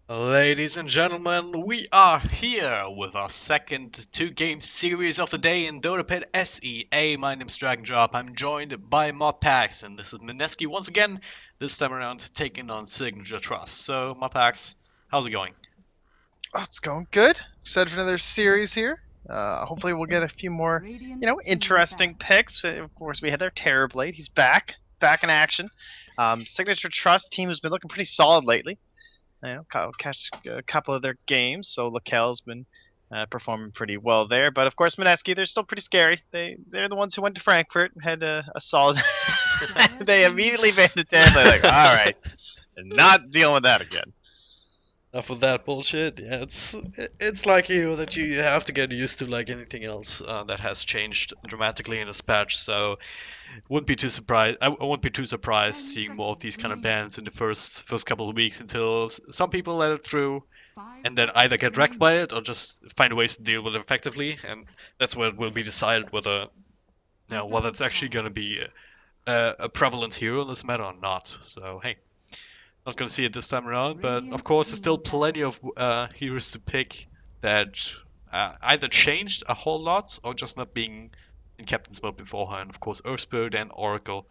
Ladies and gentlemen, we are here with our second two-game series of the day in DotaPit SEA. My name's DragonDrop. I'm joined by Modpax, and this is Mineski once again, this time around taking on Signature.Trust. So, Modpax, how's it going? Oh, it's going good. Excited for another series here. Hopefully, we'll get a few more, interesting picks. Of course, we had their Terrorblade. He's back in action. Signature Trust team has been looking pretty solid lately. Catch a couple of their games, so Lakel's been performing pretty well there. But of course, Mineski, they're still pretty scary. They're the ones who went to Frankfurt, had a solid. They immediately made the Terrorblade. Like, all right, not dealing with that again. Enough of that bullshit. Yeah, it's like you that you have to get used to like anything else that has changed dramatically in this patch. So wouldn't be too surprised. I won't be too surprised seeing more of these kind of bans in the first couple of weeks until some people let it through and then either get wrecked by it or just find ways to deal with it effectively. And that's where it will be decided whether it's actually going to be a prevalent hero in this meta or not. So hey, not going to see it this time around. But of course, there's still plenty of heroes to pick that either changed a whole lot or just not being in Captain's mode beforehand. Of course, Earth Spirit and Oracle,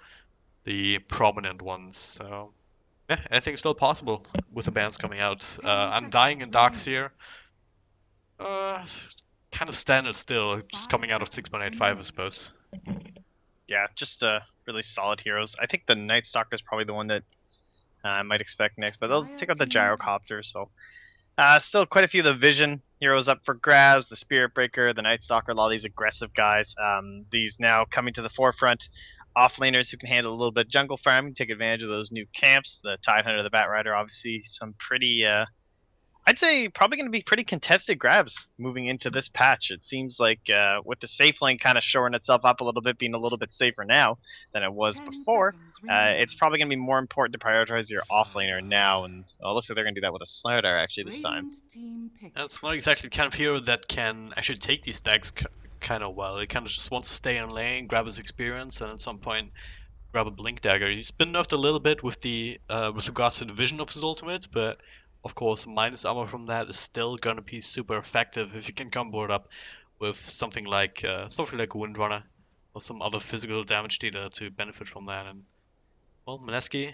the prominent ones. So yeah, I think it's still possible with the bans coming out. I'm dying in Darkseer. Uh, kind of standard still, just coming out of 6.85, I suppose. Yeah, just really solid heroes. I think the Night Stalker is probably the one that I might expect next, but they'll take out the Gyrocopter. So still quite a few of the Vision heroes up for grabs. The Spirit Breaker, the Night Stalker, a lot of these aggressive guys. These now coming to the forefront. Offlaners who can handle a little bit of jungle farming, take advantage of those new camps. The Tidehunter, the Bat Rider, obviously some pretty I'd say probably going to be pretty contested grabs moving into this patch. It seems like with the safe lane kind of shoring itself up a little bit, being a little bit safer now than it was before, it's probably going to be more important to prioritize your offlaner now. And it looks like they're going to do that with a Slardar actually this time. That's not exactly the kind of hero that can actually take these stacks kind of well. He kind of just wants to stay in lane, grab his experience, and at some point grab a Blink Dagger. He's been nerfed a little bit with the with regards to the vision of his ultimate, but of course minus armor from that is still gonna be super effective if you can combo it up with something like Windrunner or some other physical damage dealer to benefit from that. And well, Mineski,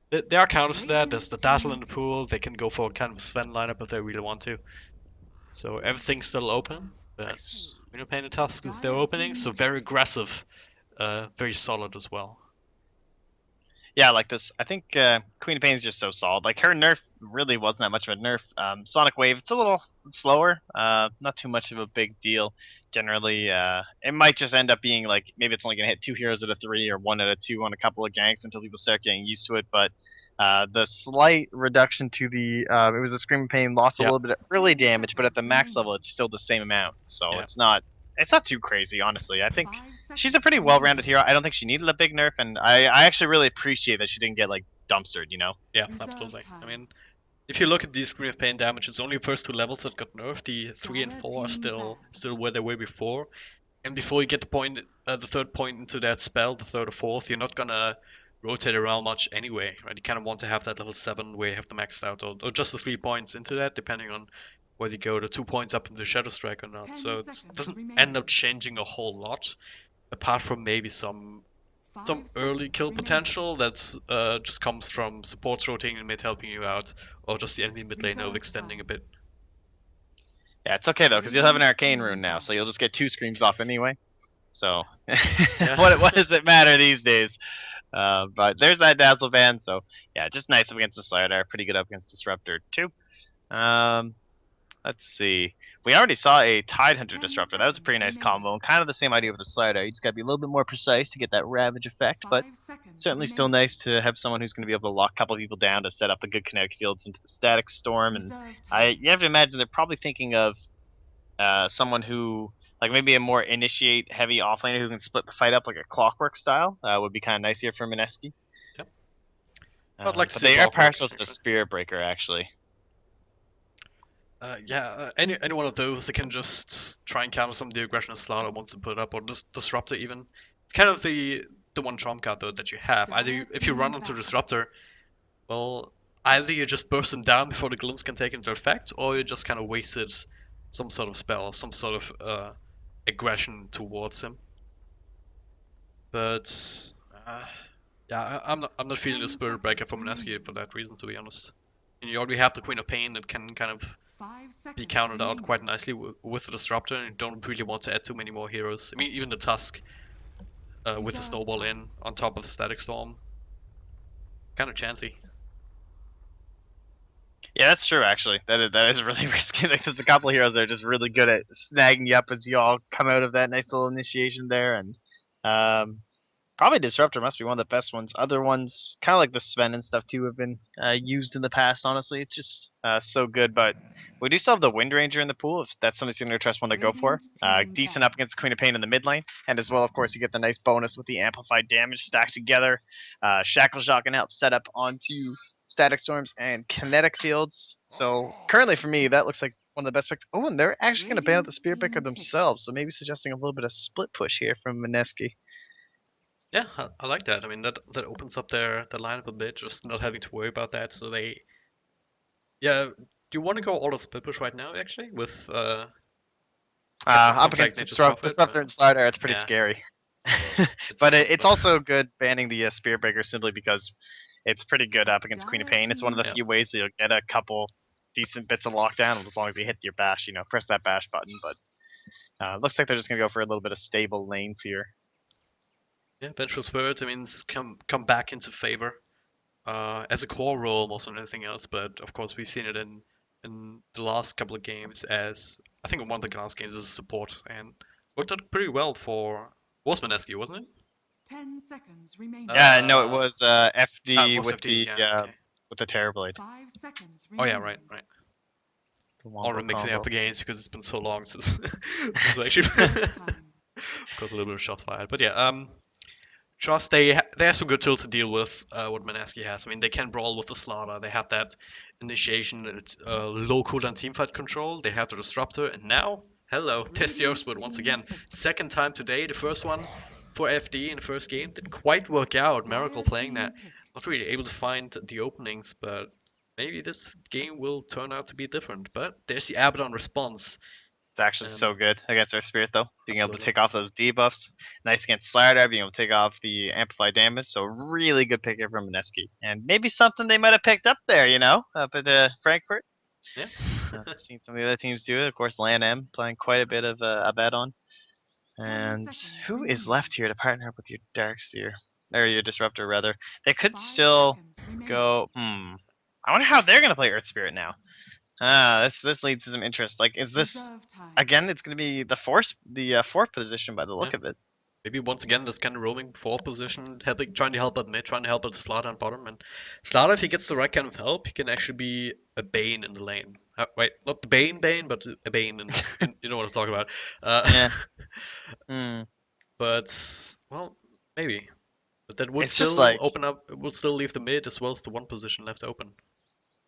there are counters to that. There's the Dazzle in the pool. They can go for kind of a Sven lineup if they really want to. So everything's still open. But Nice. Pain and Tusk is their opening, so very aggressive, very solid as well. Yeah, like this. I think Queen of Pain is just so solid. Like her nerf really wasn't that much of a nerf. Sonic Wave, it's a little slower. Not too much of a big deal. Generally, it might just end up being like maybe it's only gonna hit two heroes at a three or one at a two on a couple of ganks until people start getting used to it. But the slight reduction to the it was the Screaming Pain lost a Yeah, little bit of early damage, but at the max level, it's still the same amount. So yeah. it's not too crazy, honestly. I think she's a pretty well-rounded hero. I don't think she needed a big nerf, and I actually really appreciate that she didn't get like dumpstered. Yeah, absolutely. I mean, if you look at these Scream of Pain damage, it's only the first two levels that got nerfed. The three and four are still where they were before. And before you get the third point into that spell, the third or fourth, you're not gonna rotate around much anyway, right? You kind of want to have that level 7 where you have the maxed out, or just the 3 points into that, depending on whether you go the 2 points up into Shadow Strike or not. So it doesn't end up changing a whole lot, apart from maybe some early kill potential that just comes from supports rotating in mid helping you out, or just the enemy mid lane overextending a bit. Yeah, it's okay though, because you'll have an arcane rune now, so you'll just get two screams off anyway. So Yeah. what does it matter these days? But there's that dazzle ban, so yeah, just nice up against the Slardar, pretty good up against Disruptor too. Um, let's see. We already saw a Tidehunter Disruptor. That was a pretty nice combo, and kind of the same idea with the Slardar. You just gotta be a little bit more precise to get that Ravage effect, but certainly still nice to have someone who's going to be able to lock a couple of people down to set up the good kinetic fields into the static storm. And you have to imagine they're probably thinking of someone who, like maybe a more initiate heavy offlaner who can split the fight up like a clockwork style. Would be kind of nice here for Mineski. Yep. I'd like to But see they are Clockwork, partial to for the sure. Spirit Breaker actually. Any one of those, they can just try and counter some of the aggression that Slaughter wants to put up, or just Disruptor even. It's kind of the one trump card though that you have. Either if you run onto Disruptor, well, either you just burst him down before the glimpse can take into effect, or you just kind of wasted some sort of spell, some sort of aggression towards him. But yeah, I'm not feeling the 10 Spirit Breaker seconds from Mineski remaining. for that reason, to be honest. And you already have the Queen of Pain that can kind of 5 be seconds countered out remaining. quite nicely with the Disruptor, and you don't really want to add too many more heroes. I mean, even the Tusk with the Reserve Snowball time. in on top of the Static Storm, kind of chancy. Yeah, that's true. Actually, that is really risky. Like, there's a couple of heroes that are just really good at snagging you up as you all come out of that nice little initiation there, and um, probably Disruptor must be one of the best ones. Other ones, kind of like the Sven and stuff too, have been used in the past. Honestly, it's just so good. But we do still have the Wind Ranger in the pool. If that's something Signature.Trust one to go for. Radiant team Decent ban. up against Queen of Pain in the mid lane, and as well, of course, you get the nice bonus with the amplified damage stacked together. Shackle Shot can help set up onto Static Storms and Kinetic Fields. So currently, for me, that looks like one of the best picks. Oh, and they're actually going to ban out Radiant the Spirit Breaker team pick. themselves, so maybe suggesting a little bit of split push here from Mineski. Yeah, I like that. I mean, that opens up their lineup a bit, just not having to worry about that. So they, yeah. Do you want to go all of split push right now, actually, with Up something like against Nature's Prophet? Disruptor and Slider, it's pretty Yeah, scary. it's But tough, it's but also good banning the Spear Breaker simply because it's pretty good up against Queen of Dire Pain. It's one of team the yeah. few ways that you'll get a couple decent bits of lockdown as long as you hit your bash, press that bash button. But looks like they're just going to go for a little bit of stable lanes here. Yeah, Vengeful Spirit, I mean, it's come back into favor as a core role more than anything else. But of course, we've seen it in the last couple of games as I think in one of the last games as a support and worked out pretty well for was Mineski, wasn't it? 10 seconds remaining. Yeah, no, it Uh, was it FD was FD. Yeah, okay. with the Terrorblade, 5 seconds Oh yeah, remaining. right, right. the Already Wombo mixing up combo. the games because it's been so long since since we actually Reserve time. of course a little bit of shots fired. But yeah, Trust they have some good tools to deal with what Mineski has. I mean, they can brawl with the Slaughter. They have that initiation, low cooldown teamfight control. They have the Disruptor, and now, hello, there's the Radiant Earthsplit once team again. pick. Second time today. The first one for FD in the first game didn't quite work out. Miracle Dire playing that, team pick. not really able to find the openings, but maybe this game will turn out to be different. But there's the Abaddon response. It's actually Um, so good against our Spirit, though. Being able to absolutely. take off those debuffs. Nice against Slider, being able to take off the amplified damage. So, really good pick here from Mineski. And maybe something they might have picked up there, up at Frankfurt. Yeah. I've seen some of the other teams do it. Of course, Lan M playing quite a bit of a bet on. 10 And seconds who is remaining. left here to partner up with your Darkseer? Or your Disruptor, rather. They could 5 still seconds remaining. go. I wonder how they're going to play Earth Spirit now. This leads to some interest. Like, is this Reserve time. again? It's going to be the fourth position by the Yeah. look of it. Maybe once again this kind of roaming forward position, helping, trying to help at mid, trying to help at the Slaughter and bottom. And Slaughter, if he gets the right kind of help, he can actually be a Bane in the lane. Wait, not the Bane, but a Bane, in you know what I'm talking about. Yeah. Uh, Hmm. but well, maybe. But that would It's just still like open up. It would still leave the mid as well as the one position left open.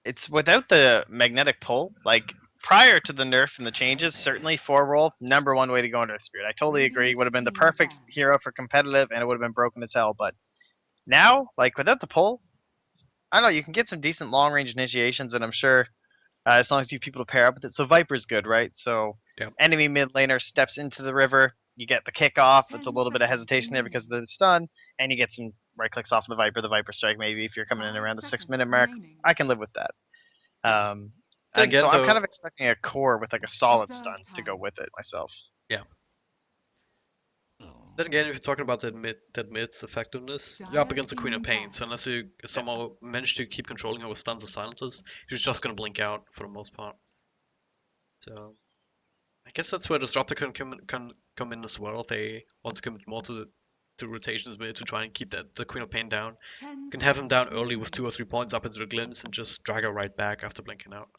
it's without the magnetic pull. Like prior to the nerf and the changes, certainly four roll number one way to go into a Spirit. I totally agree. Radiant Would have been the team perfect ban. hero for competitive, and it would have been broken as hell. But now, like without the pull, I don't know. You can get some decent long range initiations, and I'm sure as long as you have people to pair up with it. So Viper's good, right? So Yeah. enemy mid laner steps into the river. You get the kickoff. It's a 10 little bit of seconds hesitation there because remaining. of the stun, and you get some right clicks off of the Viper strike. Maybe if you're coming in 5 around the 6 seconds minute mark, remaining. I can live with that. Yeah. Um, Then and so again, I'm kind though, of expecting a core with like a solid Reserve stun to go time. with it myself. yeah. Then again, if you're talking about that mid's effectiveness, you're up Dire against the Queen of team Pain. ban. So unless you Yeah. somehow manage to keep controlling her with stuns or silences, she's just gonna blink out for the most part. So I guess that's where the Disruptor can come in as well. They want to commit more to the to rotations mid to try and keep the Queen of Pain down. 10 You can have him seconds down early with remaining. 2 or 3 points up into the glimpse and just drag her right back after blinking out.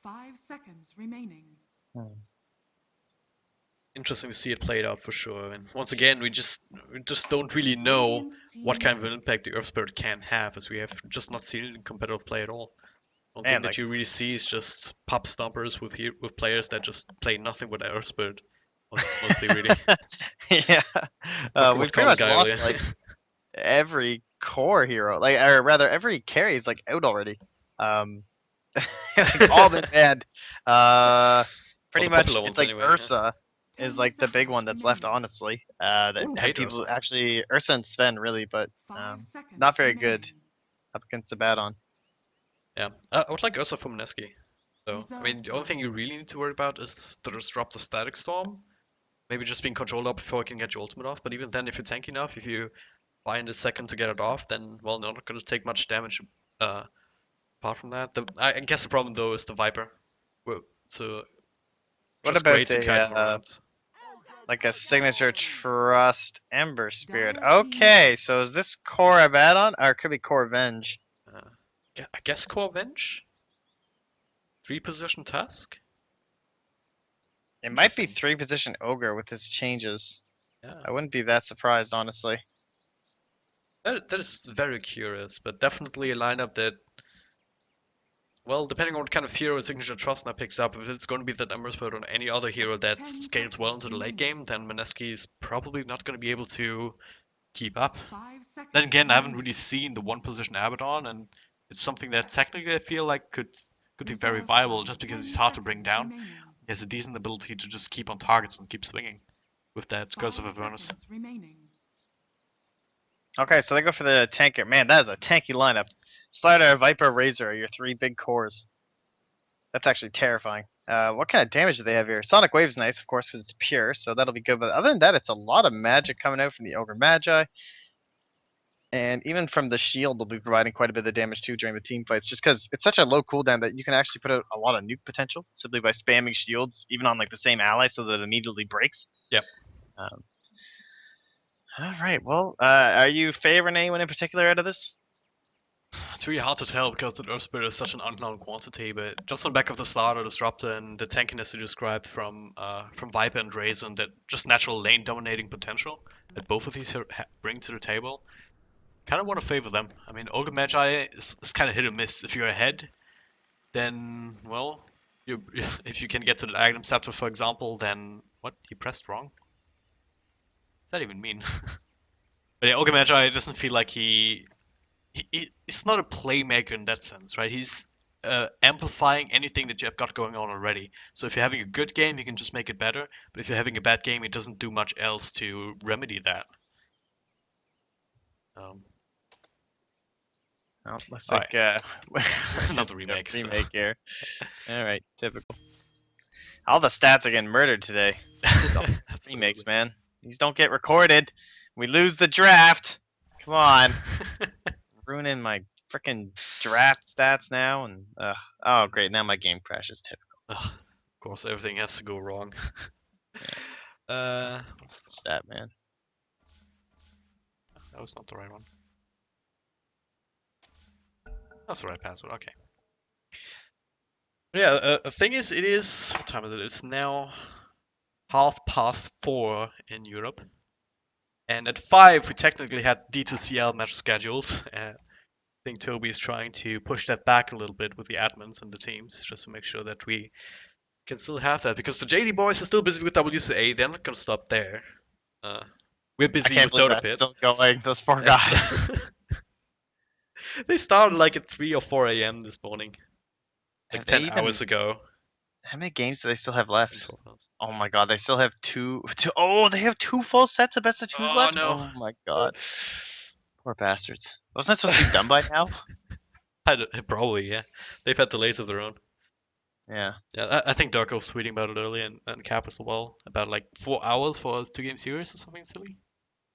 5 seconds remaining. Hmm. Interesting to see it played out for sure. And once again, we just don't really know Radiant what team kind of an pick. impact the Earth Spirit can have, as we have just not seen it in competitive play at all. One thing Man, that like you really see is just pop stompers with players that just play nothing with Earth Spirit, mostly really. yeah, Talking we about pretty College much guy lost earlier. like every core hero, like or rather every carry is like out already. Um, like all been banned. Pretty the much, popular it's ones like anyway. Yeah. Ursa is 10 like the big seconds one that's left, remaining. honestly. That Wouldn't have hate people Ursa. actually Ursa and Sven really, but 5 seconds not very remaining. good up against the bad on. Yeah. I would like Ursa for Mineski. So, I mean, Reserve the only thing you time. really need to worry about is the disrupt the static storm. Maybe just being controlled up before you can get your ultimate off. But even then, if you're tanky enough, if you find a second to get it off, then, well, they're not going to take much damage. Apart from that, I guess the problem though is the Viper. So What just about great to guide a him around. like a Signature.Trust Ember Spirit? Dire team Okay, win. so is this Core Abaddon or it could be Core Venge? Uh, I guess Core Venge? 3-position Tusk? It might be Interesting. 3-position Ogre with his changes. Yeah. I wouldn't be that surprised, honestly. That is very curious, but definitely a lineup that, well, depending on what kind of hero Signature.Trust now picks up, if it's going to be that Ember Spirit on any other hero that 10 scales well seconds into the late remaining. game, then Mineski is probably not going to be able to keep up. 5 seconds Then again, I haven't remaining. really seen the 1-position Abaddon, and it's something that technically I feel like could be very Reserve viable time. just because 10 he's hard to bring seconds down. remaining. He has a decent ability to just keep on targets and keep swinging with that Curse of 5 Avernus. seconds remaining. Okay, so they go for the tanker. Man, that is a tanky lineup. Slider, Viper, Razor are your 3 big cores. That's actually terrifying. What kind of damage do they have here? Sonic Wave's nice, of course, because it's pure, so that'll be good. But other than that, it's a lot of magic coming out from the Ogre Magi. And even from the shield, they'll be providing quite a bit of damage too during the team fights, just because it's such a low cooldown that you can actually put out a lot of nuke potential simply by spamming shields, even on like the same ally, so that it immediately breaks. Yep. Um, all right. Well, are you favoring anyone in particular out of this? It's really hard to tell because the Earth Spirit is such an unknown quantity, but just on the back of the Starter, Disruptor, and the tankiness you described from Viper and Raisin, that just natural lane dominating potential that both of these bring to the table, kind of want to favor them. I mean, Ogre Magi is kind of hit or miss. If you're ahead, then, well, you if you can get to the Agnum Scepter, for example, then what? He pressed wrong? What does that even mean? But yeah, Ogre Magi doesn't feel like he's not a playmaker in that sense, right? He's amplifying anything that you have got going on already. So if you're having a good game, you can just make it better. But if you're having a bad game, it doesn't do much else to remedy that. Um, Oh, looks all like right, we're another getting remake. a remake here. All right, typical. All the stats are getting murdered today. These all remakes, Absolutely. man. These don't get recorded. We lose the draft. Come on, ruining my freaking draft stats now. And oh, great, now my game crashes. Typical. Ugh, of course, everything has to go wrong. What's the... Stat man. That was not the right one. That's the right password. Okay. But yeah, the thing is, it is what time is it? It's now 4:30 in Europe. And at 5, we technically had D2CL match scheduled. I think Toby is trying to push that back a little bit with the admins and the teams, just to make sure that we can still have that. Because the JD boys are still busy with WCA, they're not going to stop there. We're I busy can't with believe that's DotaPit. still going. Those poor guys. They started like at 3 or 4 a.m. this morning, like Have they 10 even? hours ago. How many games do they still have left? 12 hours. Oh my god, they still have two. Oh, they have 2 full sets of best of 2s Oh left. no. Oh my god, poor bastards. Wasn't that supposed to be done by now? Probably, yeah. They've had delays of their own. Yeah. Yeah, I think Darko was tweeting about it earlier, and Cap as well, about like 4 hours for a 2-game series or something silly.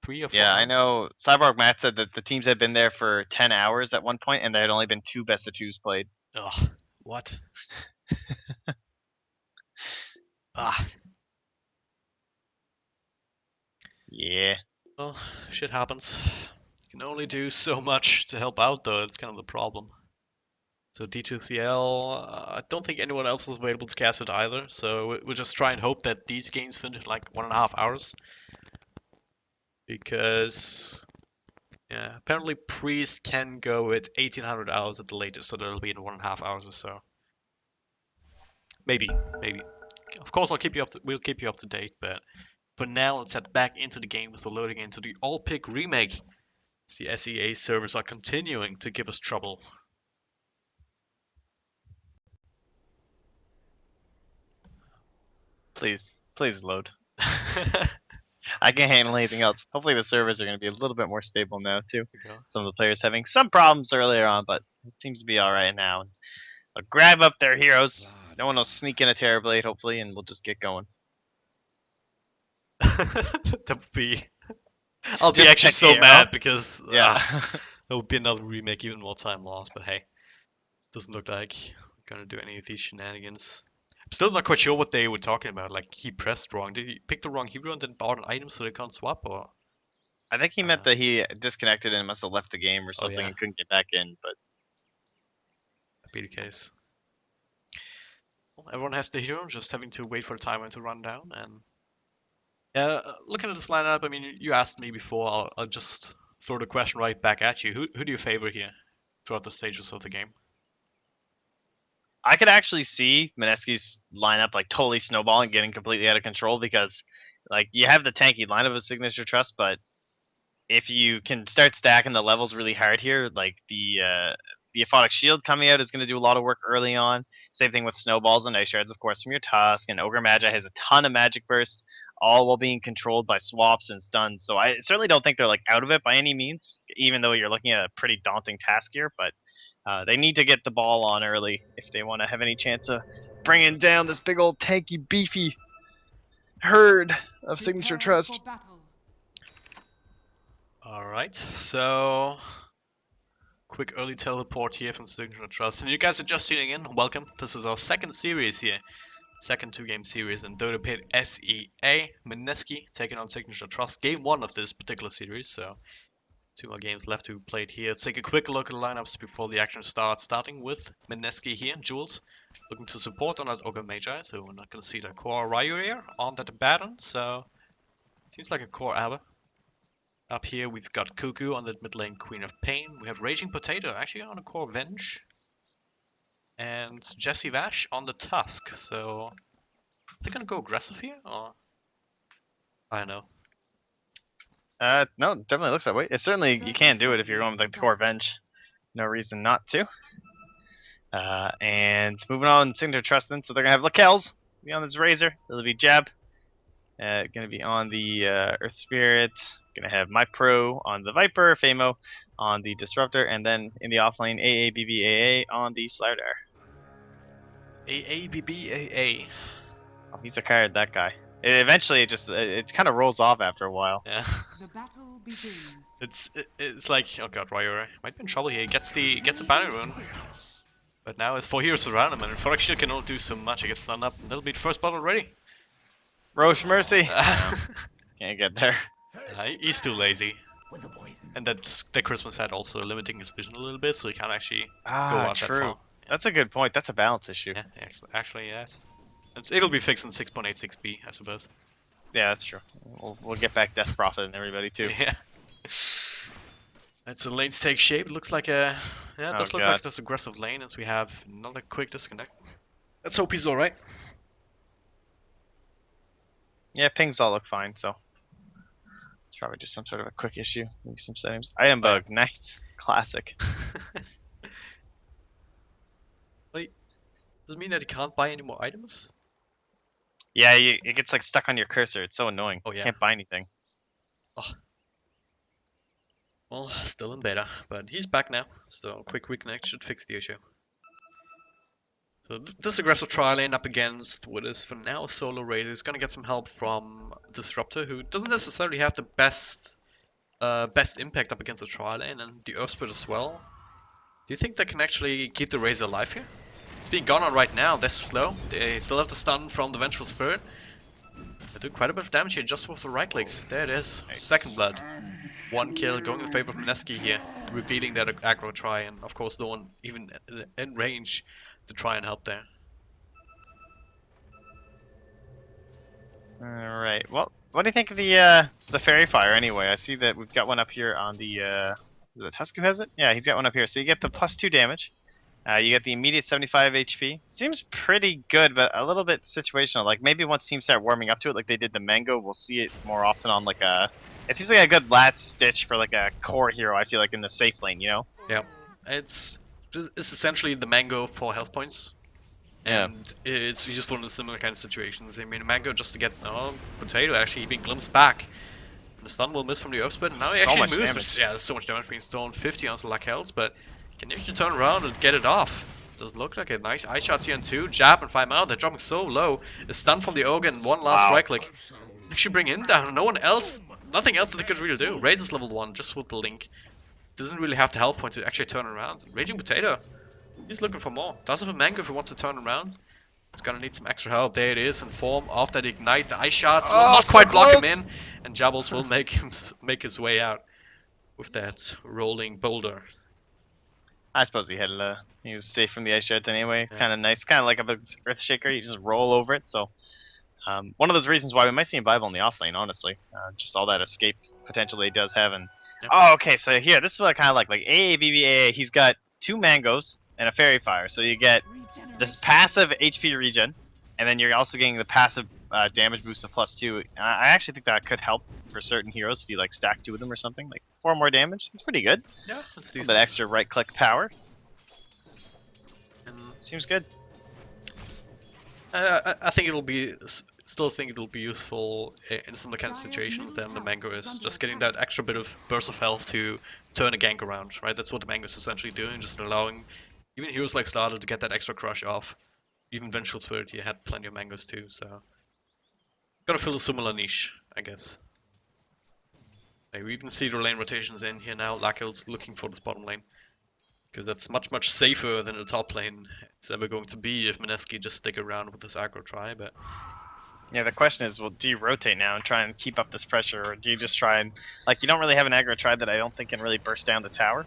3 or 4 Yeah, I hours. know. Cyborg Matt said that the teams had been there for 10 hours at one point, and there had only been 2 best of 2s played. Ugh, what? Ah, Yeah. well, shit happens. You can only do so much to help out, though. That's kind of the problem. So D2CL, I don't think anyone else is available to cast it either. So we'll just try and hope that these games finish like 1.5 hours. Because, yeah, apparently Priest can go at 1800 hours at the latest, so that'll be in 1.5 hours or so. Maybe, maybe. Of course, we'll keep you up to date, but for now, let's head back into the game with the loading into the All-Pick remake. The SEA servers are continuing to give us trouble. Please, please load. I can't handle anything else. Hopefully the servers are going to be a little bit more stable now too. Some of the players having some problems earlier on, but it seems to be all right now. But grab up their heroes. No one will sneak in a Terror Blade, hopefully, and we'll just get going. That would be. I'll be Just actually pick so hero. mad because Yeah. there will be another remake, even more time lost. But hey, doesn't look like we're gonna do any of these shenanigans. I'm still not quite sure what they were talking about. Like he pressed wrong. Did he pick the wrong hero and then bought an item so they can't swap? Or I think he meant that he disconnected and must have left the game or something yeah. and couldn't get back in, but that'd be the case. Well, everyone has the hero, just having to wait for the timer to run down. And yeah, looking at this lineup, I mean, you asked me before. I'll just throw the question right back at you. Who do you favor here throughout the stages of the game? I could actually see Mineski's lineup like totally snowballing, getting completely out of control because like you have the tanky lineup of Signature.Trust, but if you can start stacking the levels really hard here, like the Aphotic Shield coming out is going to do a lot of work early on. Same thing with Snowballs and Ice Shards, of course, from your Tusk, and Ogre Magi has a ton of Magic Burst, all while being controlled by swaps and stuns. So I certainly don't think they're like out of it by any means, even though you're looking at a pretty daunting task here. But they need to get the ball on early if they want to have any chance of bringing down this big old tanky, beefy herd of Signature.Trust. All right, so quick early teleport here from Signature.Trust. And you guys are just tuning in, welcome. This is our second series here. Second 2-game series in DotaPit SEA. Mineski taking on Signature.Trust. Game 1 of this particular series, so 2 more games left to be played here. Let's take a quick look at the lineups before the action starts. Starting with Mineski here. Jules looking to support on that Ogre Magi, so we're not going to see the core Ryu here on that Baton, so seems like a core Aber. Up here we've got Cuckoo on the mid lane Queen of Pain. We have Raging Potato actually on the core Venge. And Jesse Vash on the Tusk. So are they gonna go aggressive here or I don't know. No, it definitely looks that way. It's certainly you can do it if you're going with like the core Venge. No reason not to. And moving on, Signature.Trust then. So they're gonna have Lakel's be on this Razor. It'll be Jab. Gonna be on the Earth Spirit. Gonna have my Pro on the Viper, Famo on the Disruptor, and then in the offlane AABBAA on the Slardar. AABBAA. Oh, he's a card, that guy. Eventually, it kind of rolls off after a while. Yeah. The battle begins. It's like oh god, Ryu might be in trouble here. He gets the bounty rune. But now his 4 heroes around him and Aphotic Shield can only do so much. He gets stunned up and that'll be the first battle already. Roche Mercy. Can't get there. He's too lazy. And that Christmas hat also limiting his vision a little bit, so he can't actually go out that far. True. That's a good point. That's a balance issue. Yeah, actually, yes. It'll be fixed in 6.86b, I suppose. Yeah, that's true. We'll get back Death Prophet and everybody too. Yeah. That's a lanes take shape. It looks like a it does look like this aggressive lane as we have another quick disconnect. Let's hope he's alright. Yeah, pings all look fine, so it's probably just some sort of a quick issue. Maybe some settings. Item bug, nice, classic. Wait, does it mean that he can't buy any more items? Yeah, it gets like stuck on your cursor. It's so annoying. Oh yeah. Can't buy anything. Oh. Well, still in beta, but he's back now, so quick reconnect should fix the issue. So this aggressive trial lane up against what is for now solo raid is gonna get some help from Disruptor, who doesn't necessarily have the best impact up against the trial lane, and the Earth Spirit as well. Do you think they can actually keep the Razor alive here? It's being gone on right now. They're slow. They still have the stun from the Vengeful Spirit. They do quite a bit of damage here just with the right clicks. There it is. Nice. Second blood. 1 kill going in favor of Mineski here, repeating that aggro try, and of course no one even in range to try and help there. Alright, well, what do you think of the Fairy Fire anyway? I see that we've got one up here on the, is it Tusk who has it? Yeah, he's got one up here. So you get the +2 damage. You get the immediate 75 HP. Seems pretty good, but a little bit situational. Like maybe once teams start warming up to it like they did the Mango, we'll see it more often on like a... It seems like a good last stitch for like a core hero, I feel like, in the safe lane, you know? Yeah, it's essentially the Mango for health points. Yeah. And it's useful in similar kind of situations. I mean, Mango just to get Potato actually being glimpsed back. And the stun will miss from the Earth Split. And now he So actually much moves, damage. which, yeah, there's so much damage being stolen. 50 onto Lack Health, but he can actually turn around and get it off. Doesn't look like it. Nice eye shots here on 2. Jab and 5 out. They're dropping so low. A stun from the Ogre and one last Wow. right click. Actually bring him down. No one else, nothing else that they could really do. Raises level 1 just with the Link. Doesn't really have the health points to actually turn around. Raging Potato, he's looking for more. Does have a Mango if he wants to turn around. He's gonna need some extra help. There it is in form of that Ignite. The ice shots will not so quite block him close. in, and Jabbles will make his way out with that rolling boulder. I suppose he was safe from the ice shards anyway. It's Yeah. kind of nice, kind of like a big Earth Shaker. You just roll over it. So one of those reasons why we might see him viable in the offlane, honestly. Just all that escape potential that he does have. And Yep. oh, okay. So here, this is what I kind of like. Like AA, BB, AA. He's got 2 mangoes and a fairy fire. So you get this passive HP regen, and then you're also getting the passive damage boost of +2. And I actually think that could help for certain heroes if you like stack 2 of them or something. Like 4 more damage. It's pretty good. Yeah, let's A do little bit extra right click power. And Seems good. I think it'll be still think it'll be useful in similar kind of situations than the Mango is. Just getting that extra bit of burst of health to turn a gank around, right? That's what the Mango is essentially doing, just allowing even heroes like Starter to get that extra crush off. Even Vengeful Spirit, he had plenty of Mangoes too, so gotta fill a similar niche, I guess. We even see the lane rotations in here now. Lakel's looking for this bottom lane. Because that's much safer than the top lane it's ever going to be if Mineski just stick around with this aggro try, but Yeah, the question is, well, do you rotate now and try and keep up this pressure, or do you just try and, like, you don't really have an aggro try that I don't think can really burst down the tower,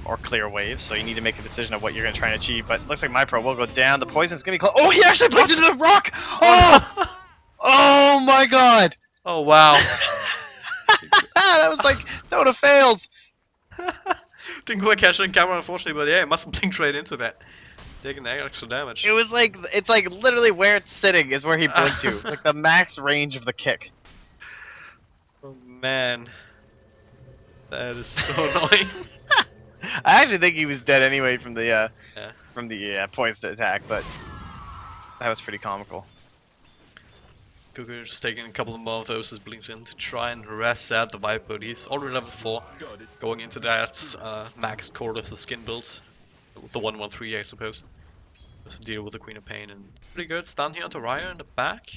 or clear waves, so you need to make a decision of what you're going to try and achieve, but it looks like my pro will go down, the poison's going to be close. Oh, he actually placed it in the rock! Oh! Oh my god! oh wow. That was like, Dota fails! Didn't quite catch it on camera unfortunately, but yeah, it must have blinked right into that. Taking extra damage. It was like, it's like literally where it's sitting is where he blinked to, like the max range of the kick. Oh man. That is so annoying. I actually think he was dead anyway from the Yeah. poised attack, but that was pretty comical. Cuckoo just taking a couple more of those as blinks in to try and reset the Viper. He's already level 4. Going into that max quarter of the skin build. The 1-1-3 I suppose. Just to deal with the Queen of Pain, and it's pretty good. Stun here onto Raya in the back.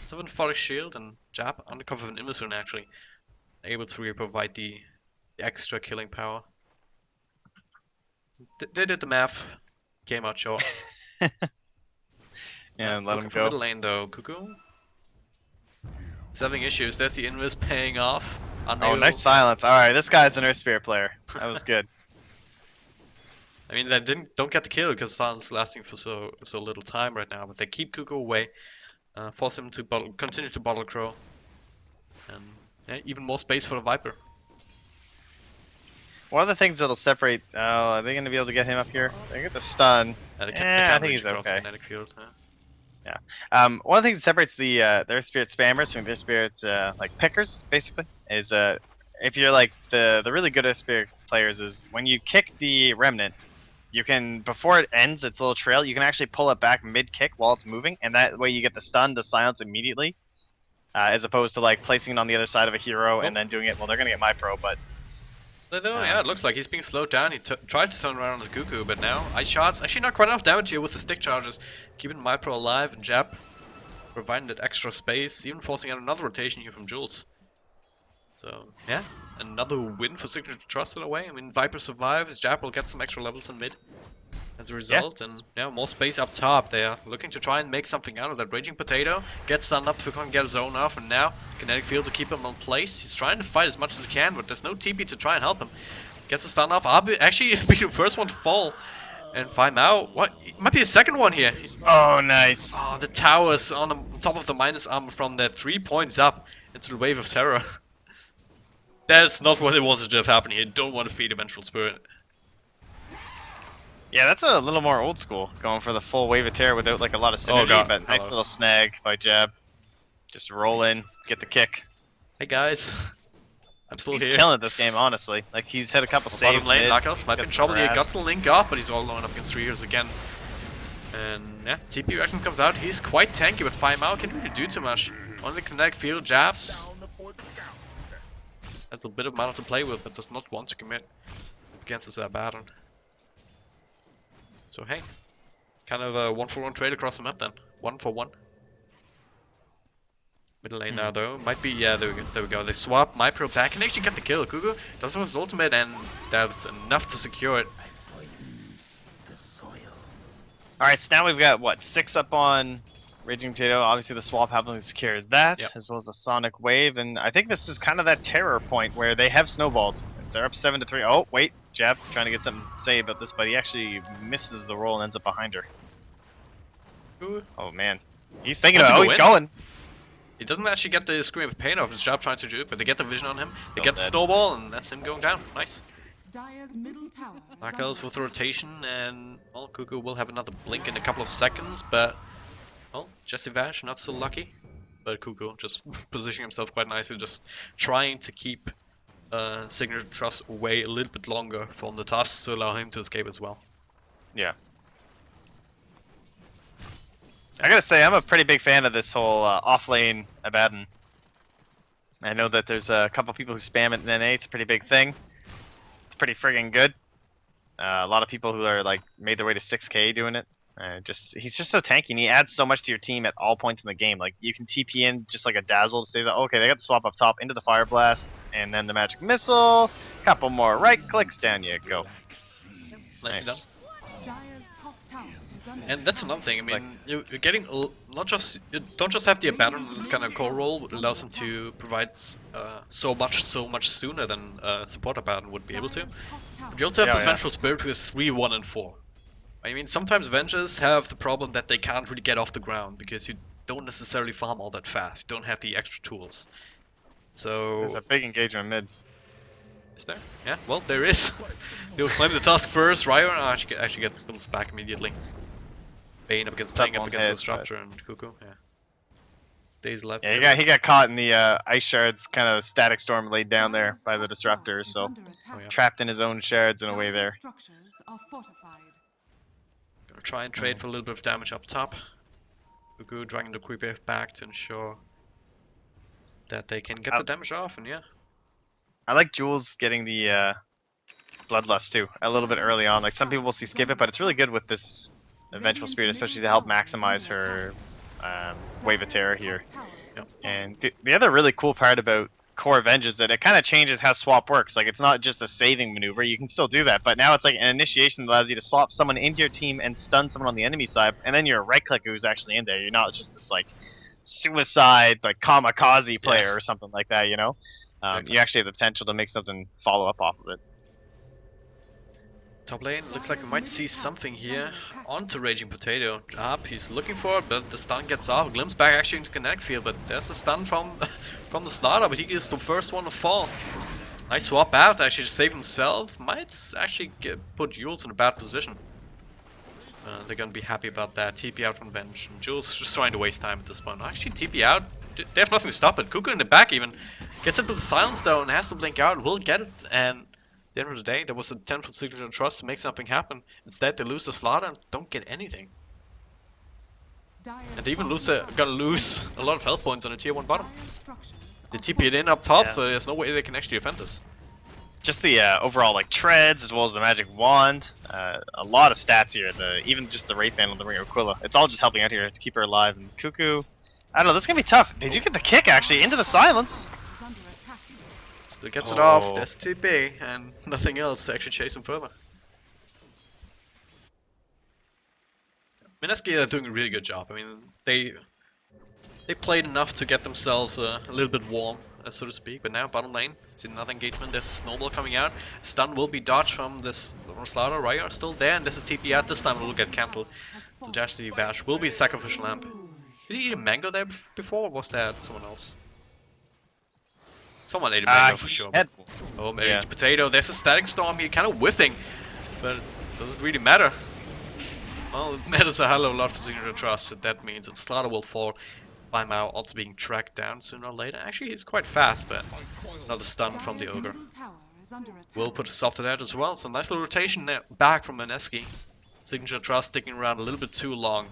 7 Forest Shield and Jab under cover of an Immersoon actually. Able to really provide the extra killing power. They did the math. Came out short. Yeah, and let him Looking for go. middle lane though, Cuckoo. He's having issues. There's the invis paying off. Oh, Unable- nice silence. Alright, this guy's an Earth Spirit player. That was good. I mean, they don't get the kill because silence is lasting for so little time right now. But they keep Cuckoo away, force him to continue to bottle Crow, and yeah, even more space for the Viper. One of the things that'll separate... Oh, are they going to be able to get him up here? They get the stun. They I can't think reach he's across okay. magnetic field. Yeah. One of the things that separates the Earth Spirit spammers from the Earth Spirit like pickers, basically, is if you're like the really good Earth Spirit players, is when you kick the Remnant, you can, before it ends its little trail, you can actually pull it back mid-kick while it's moving, and that way you get the stun, the silence immediately, as opposed to like placing it on the other side of a hero and then doing it. Well, they're gonna get my pro, but Yeah, it looks like he's being slowed down. He tried to turn around on the Cuckoo, but now ice shots. Actually, not quite enough damage here with the stick charges. Keeping Mypro alive and Jab providing that extra space, even forcing out another rotation here from Jules. So yeah, another win for Signature.Trust in a way. I mean, Viper survives. Jab will get some extra levels in mid as a result, and yeah, more space up top. They are looking to try and make something out of that. Raging Potato gets stunned up so he can't get a zone off, and now Kinetic Field to keep him in place. He's trying to fight as much as he can, but there's no TP to try and help him. Gets a stun off. Abi actually be the first one to fall and find out. What? It might be the second one here. oh, nice. Oh, the towers on the top of the minus armor from the 3 points up into the Wave of Terror. That's not what they wanted to have happen here. Don't want to feed a Vengeful Spirit. Yeah, that's a little more old school, going for the full Wave of Terror without like a lot of synergy, God. but nice Hello. little snag by Jab. Just roll in, get the kick. Hey guys, I'm still He's here. killing it this game, honestly. Like, he's hit a couple Bottom saves lane, mid, knockouts might be in got trouble some here. harass. Got the link off, but he's all alone up against 3 years again. And yeah, TP reaction comes out. He's quite tanky, but 5 Mao can't really do too much. Only kinetic field jabs. Has a bit of mana to play with, but does not want to commit against this Abaddon. So hey, kind of a 1-for-1 trade across the map then. 1-for-1. Middle lane now though, might be, yeah, there we go. They swap Mypro back and actually get the kill. Kuku does have his ultimate and that's enough to secure it. Alright, so now we've got, what, 6 up on Raging Potato. Obviously the swap having secured that, Yep. as well as the Sonic Wave. And I think this is kind of that terror point where they have snowballed. They're up 7-3. Oh, wait, Jab trying to get something to say about this, but he actually misses the roll and ends up behind her. Kuku, Oh, man. He's thinking Wants about to it. Oh, go he's in. going. he doesn't actually get the scream of pain off his job trying to juke, but they get the vision on him. They Still get the dead. snowball, and that's him going down. Nice. Dire's middle tower is Dark under Elves with attack. rotation, and well, Kuku will have another blink in a couple of seconds, but well, Jesse Vash not so lucky. But Kuku just positioning himself quite nicely, just trying to keep Signature.Trust away a little bit longer from the tasks to allow him to escape as well. Yeah. I gotta say, I'm a pretty big fan of this whole off-lane Abaddon. I know that there's a couple people who spam it in NA. It's a pretty big thing. It's pretty friggin' good. A lot of people who are like made their way to 6K doing it. He's just so tanky, and he adds so much to your team at all points in the game. Like you can TP in just like a dazzle to say that okay, they got the swap up top into the fire blast, and then the magic missile. Couple more right clicks, down you go. Nicely done. Nice. Dire's top tower is under And that's attack. another thing. I Like- mean, you're getting not just you don't just have the Abaddon in this kind of core role. It allows him to provide so much sooner than support Abaddon would be able to. Dire's top tower But you also have Yeah, this yeah. Vengeful Spirit who is 3, 1, and 4. I mean, sometimes Vengers have the problem that they can't really get off the ground because you don't necessarily farm all that fast. You don't have the extra tools. So There's a big engagement mid. is there? Yeah, well, there is. They'll claim the task first. Ryo actually gets the stumps back immediately. Bane up against playing up Double against the hit, Disruptor and Kuku. Yeah. Stays alive. Yeah, he got caught in the ice shards, kind of static storm laid down there Dire's by the top disruptor, tower is so under attack. Oh, yeah. trapped in his own shards in a way Dire's there. structures are fortified. Gonna try and trade for a little bit of damage up top. Kuku dragging the creep wave back to ensure that they can get the damage off, and yeah. I like Jules getting the bloodlust too a little bit early on. Like some people will see skip it, but it's really good with this Vengeful Spirit, especially to help maximize her wave of terror here. And the other really cool part about Core Avenge is that it kind of changes how swap works. Like it's not just a saving maneuver, you can still do that, but now it's like an initiation that allows you to swap someone into your team and stun someone on the enemy side, and then you're a right clicker who's actually in there. You're not just this like suicide like kamikaze player or something like that, you know. You actually have the potential to make something follow up off of it. Top lane, looks like we might see something here. Onto Raging Potato. Up, he's looking for it, but the stun gets off. Glimpse back actually into kinetic field, but there's a stun from from the starter, but he is the first one to fall. Nice swap out, actually to save himself. Might actually put Jules in a bad position. They're gonna be happy about that. TP out from bench. And Jules just trying to waste time at this point. Actually, TP out. They have nothing to stop it. Kuku in the back even gets into the silence though and has to blink out. Will get it, and at the end of the day, there was a 10 for Signature.Trust to make something happen. Instead, they lose the slaughter and don't get anything. And they even gonna lose a lot of health points on a tier 1 bottom. They TP it in up top, Yeah. so there's no way they can actually defend this. Just the overall like treads as well as the magic wand, a lot of stats here. Even just the Wraith Band on the Ring of Aquila, it's all just helping out here to keep her alive. And Kuku, I don't know, this is gonna be tough. Did you get the kick actually into the silence? Still gets it off, Oh. there's TP, and nothing else to actually chase him further. Mineski are doing a really good job. I mean, they played enough to get themselves a little bit warm, so to speak. But now bottom lane, see another engagement. There's snowball coming out. Stun will be dodged from this Slaughter. Ryo still there, and there's a TP out. This time it will get cancelled. So Jesse Bash will be sacrificial lamp. Did he eat a mango there before, or was that someone else? Someone ate a mango for sure. Oh, maybe Yeah. it's Potato. There's a static storm here, kind of whiffing, but it doesn't really matter. Well, it matters a hell of a lot for Signature.Trust. That means that Slaughter will fall by Mao, also being tracked down sooner or later. Actually, he's quite fast, but another stun from the Ogre. Will put a stop to that as well. So nice little rotation there, back from Mineski. Signature.Trust sticking around a little bit too long.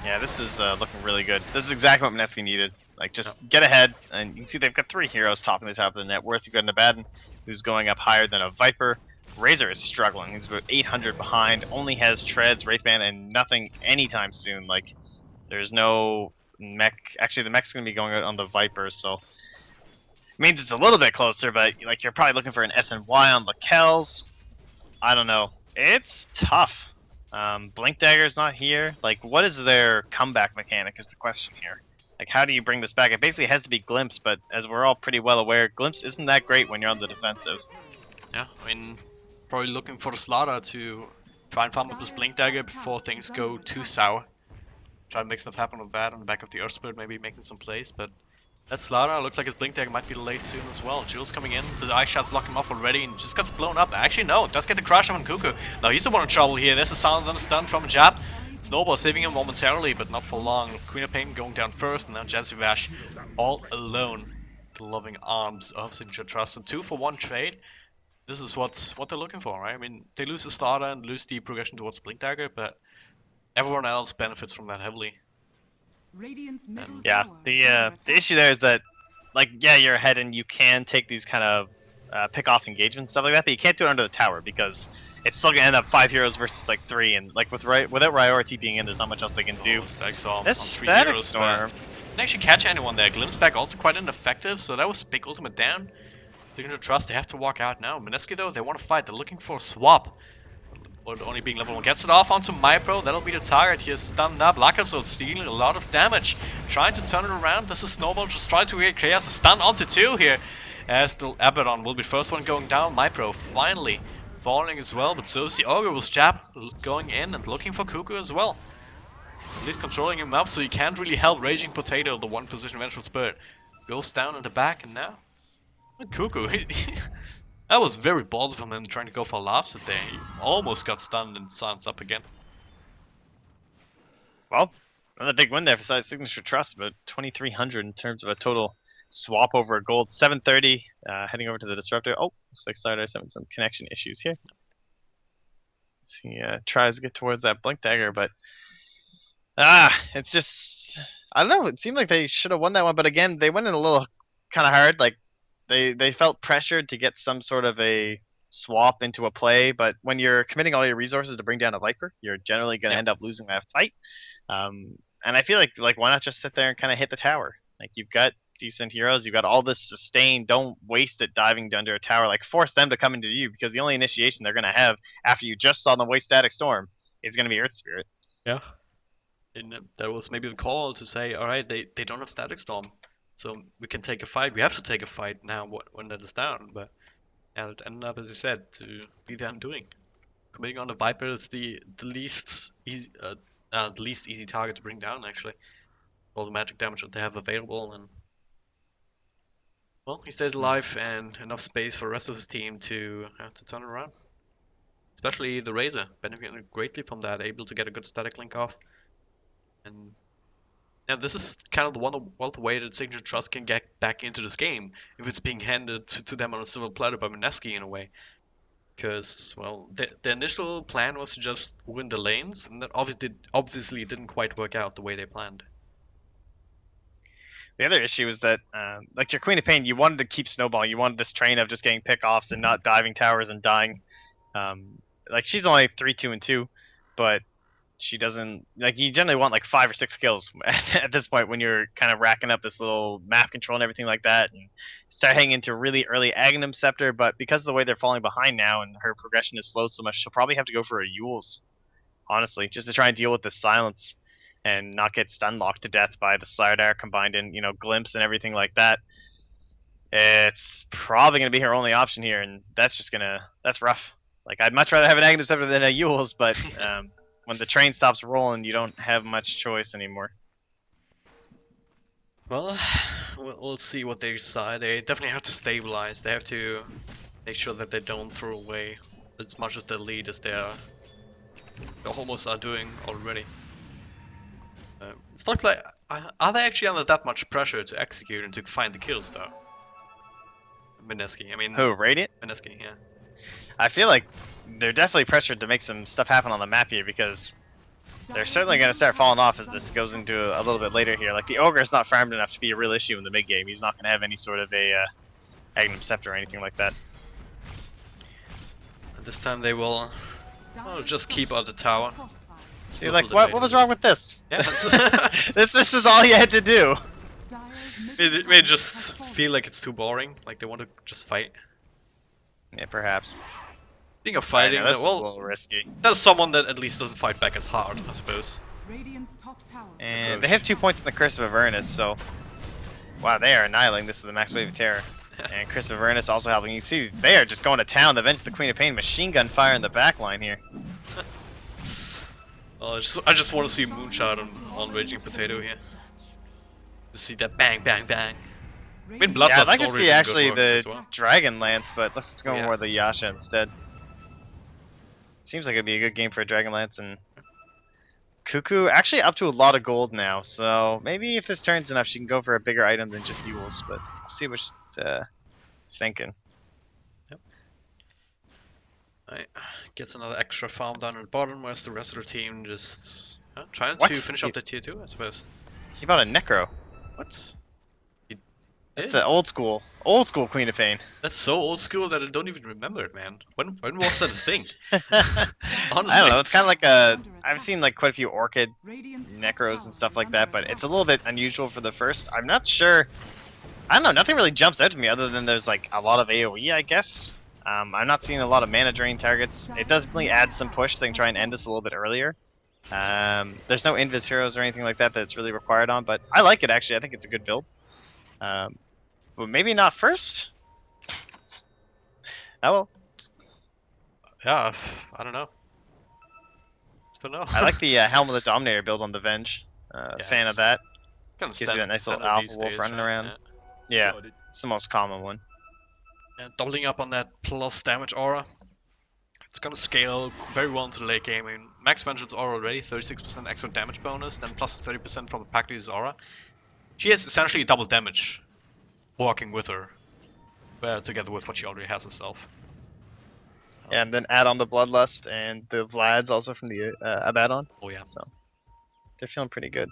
Yeah, this is looking really good. This is exactly what Mineski needed. Like, just get ahead, and you can see they've got 3 heroes topping the top of the net worth. You've got an Abaddon, who's going up higher than a Viper. Razor is struggling. He's about 800 behind, only has treads, Wraithband, and nothing anytime soon. Like, there's no mech. Actually, the mech's going to be going out on the Viper, so it means it's a little bit closer, but like you're probably looking for an SNY on the Kells. I don't know. It's tough. Blink Dagger's not here. Like, what is their comeback mechanic is the question here. Like, how do you bring this back? It basically has to be Glimpse, but as we're all pretty well aware, Glimpse isn't that great when you're on the defensive. Yeah, I mean, probably looking for the Slaughter to try and farm up this Blink Dagger before things go too sour. Try and make stuff happen with that on the back of the Earth Spirit, maybe making some plays, but that Slaughter looks like his Blink Dagger might be delayed soon as well. Jules coming in, the Ice Shot's blocking him off already and just gets blown up. Actually, no, does get the crash on Cuckoo. Now he's the one in trouble here. There's a sound and a stun from Jab. Snowball saving him momentarily, but not for long. Queen of Pain going down first, and now Vash all alone. The loving arms of Signature.Trust. A 2-for-1 trade. This is what they're looking for, right? I mean, they lose the starter and lose the progression towards Blink Dagger, but everyone else benefits from that heavily. Radiant's middle Yeah, tower is the under attack. issue there is that, like, yeah, you're ahead and you can take these kind of pick off engagements, stuff like that, but you can't do it under the tower because it's still gonna end up 5 heroes versus like 3, and like without Ryor TPing in, there's not much else they can do. Static Storm This on 3 Static heroes, Storm. didn't actually catch anyone there. Glimpse back also quite ineffective, so that was big ultimate down. Signature.Trust, they have to walk out now. Mineski though, they want to fight. They're looking for a swap. But only being level 1 gets it off onto MyPro. That'll be the target. He is stunned up. Lakaso dealing a lot of damage. Trying to turn it around. This is Snowball just trying to create chaos. A stun onto 2 here. As the Abaddon will be first one going down. MyPro finally falling as well. But so is the Ogre with Jab going in and looking for Cuckoo as well. At least controlling him up so he can't really help Raging Potato, the 1 position Vengeful Spirit. Goes down in the back and now Cuckoo. That was very bold of him trying to go for laughs at there. He almost got stunned and silenced up again. Well, another big win there for Signature.Trust, about 2,300 in terms of a total swap over a gold. 730, heading over to the Disruptor. Oh, looks like Stardust having some connection issues here. He tries to get towards that Blink Dagger, but it's just, I don't know. It seemed like they should have won that one, but again, they went in a little kind of hard. Like they felt pressured to get some sort of a swap into a play, but when you're committing all your resources to bring down a Viper, you're generally going to end up losing that fight. And I feel like why not just sit there and kind of hit the tower? Like, you've got decent heroes, you've got all this sustain. Don't waste it diving under a tower. Like, force them to come into you, because the only initiation they're going to have after you just saw them waste Static Storm is going to be Earth Spirit. Yeah. And that was maybe the call to say, alright, they don't have Static Storm, so we can take a fight. We have to take a fight now when that is down. But yeah, it ended up, as you said, to be the undoing. Committing on the Viper is the least easy target to bring down, actually. All the magic damage that they have available, and well, he stays alive and enough space for the rest of his team to turn it around. Especially the Razor, benefiting greatly from that, able to get a good static link off. And yeah, this is kind of the way that Signature.Trust can get back into this game, if it's being handed to them on a silver platter by Mineski in a way. Because, well, the initial plan was to just win the lanes, and that obviously didn't quite work out the way they planned. The other issue is that, like your Queen of Pain, you wanted to keep snowballing. You wanted this train of just getting pick-offs and not diving towers and dying. Like, she's only 3-2-2, but she doesn't, like, you generally want like 5 or 6 kills at this point when you're kind of racking up this little map control and everything like that, and start hanging into really early Aghanim Scepter. But because of the way they're falling behind now and her progression is slowed so much, she'll probably have to go for a Yules, honestly, just to try and deal with the silence and not get stun locked to death by the Slardar combined in, you know, Glimpse and everything like that. It's probably going to be her only option here, and that's rough. Like, I'd much rather have an Aghanim Scepter than a Yules, but when the train stops rolling, you don't have much choice anymore. Well, we'll see what they decide. They definitely have to stabilize. They have to make sure that they don't throw away as much of their lead as they almost are doing already. It's not like, are they actually under that much pressure to execute and to find the kills though? Mineski, I mean. Who, Radiant? Mineski, yeah. I feel like they're definitely pressured to make some stuff happen on the map here because they're certainly going to start falling off as this goes into a little bit later here. Like, the Ogre is not farmed enough to be a real issue in the mid game. He's not going to have any sort of a Magnum Scepter or anything like that. And this time they will just keep on the tower. So you're like, what was wrong with this? Yeah, this is all you had to do. they just feel like it's too boring. Like they want to just fight. Yeah, perhaps. Speaking of fighting, that's a well, little risky. there's someone that at least doesn't fight back as hard, I suppose. And they have 2 points in the Curse of Avernus, so wow, they are annihilating this with the max wave of terror. And Curse of Avernus also helping. You see, they are just going to town. The Avenge of the Queen of Pain, machine gun fire in the back line here. I just want to see a moonshot on Raging Potato here. To see that bang, bang, bang. I mean, Bloodlust Yeah, I'd like to already see doing actually good work as the well. Dragon Lance, but let's go Yeah. more the Yasha instead. Seems like it'd be a good game for a Dragon Lance, and Cuckoo actually up to a lot of gold now, so maybe if this turns enough, she can go for a bigger item than just Yules, but we'll see what she's thinking. Right. Gets another extra farm down at the bottom, whereas the rest of the team just trying What? to finish up the tier 2, I suppose. He bought a Necro. What? It's an old school Queen of Pain. That's so old school that I don't even remember it, man. When was that a thing? I Honestly. don't know. It's kind of like I've seen like quite a few Orchid Necros and stuff like that, but it's a little bit unusual for the first. I'm not sure. I don't know. Nothing really jumps out to me other than there's like a lot of AOE, I guess. I'm not seeing a lot of mana drain targets. It does really add some push. They can try and end this a little bit earlier. There's no invis heroes or anything like that that's really required on, but I like it actually. I think it's a good build. But maybe not first. Oh well. Yeah, I don't know. Still know. I like the Helm of the Dominator build on the Venge. Fan of that. Kind of Gives you that nice little alpha wolf running around. Yeah, it's the most common one. And doubling up on that plus damage aura. It's gonna scale very well into the late game. I mean, max vengeance aura already, 36% extra damage bonus, then plus 30% from the pack leader's aura. She has essentially double damage walking with her, together with what she already has herself. And then add on the Bloodlust and the Vlad's also from the Abaddon. Oh yeah. So they're feeling pretty good.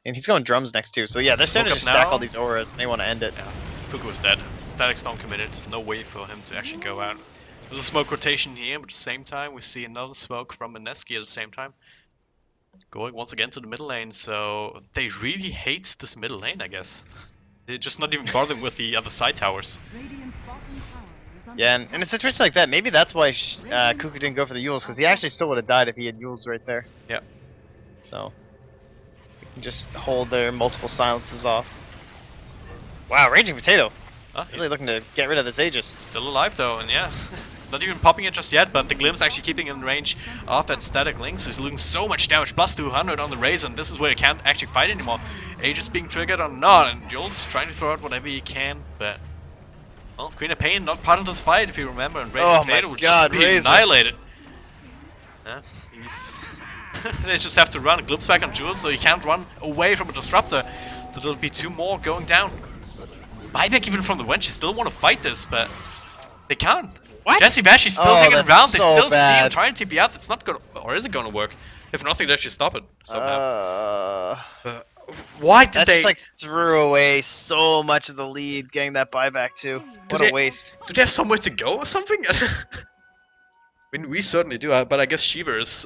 And he's going drums next too. So yeah, they're starting to Smoke just up stack now. all these auras and they want to end it. Yeah. Cuckoo is dead. Static Storm committed. No way for him to actually go out. There's a smoke rotation here, but at the same time we see another smoke from Mineski at the same time. Going once again to the middle lane, so they really hate this middle lane, I guess. They're just not even bothering with the other side towers. Yeah, and in a situation like that, maybe that's why Cuckoo didn't go for the Yules, because he actually still would have died if he had Yules right there. Yep. So, we can just hold their multiple silences off. Wow, Raging Potato. Really looking to get rid of this Aegis. Still alive though, and yeah. Not even popping it just yet, but the Glimpse actually keeping him in range of that static link, so he's losing so much damage, plus 200 on the Razor, and this is where he can't actually fight anymore. Aegis being triggered or not, and Jules trying to throw out whatever he can, but... Well, Queen of Pain not part of this fight, if you remember, and Razor Potato would just be annihilated. Yeah, he's... they just have to run. Glimpse back on Jules, so he can't run away from a Disruptor, so there'll be 2 more going down. Buyback even from the Wench, they still want to fight this, but... they can't. What? Jesse Bash is still hanging around. They so still see him bad. trying to TP out. That's not gonna, or is it gonna work? If nothing, they actually stop it somehow. Why did That they? just like threw away so much of the lead, getting that buyback too. What they- a waste. Do they have somewhere to go or something? I mean, we certainly do, but I guess Shiva is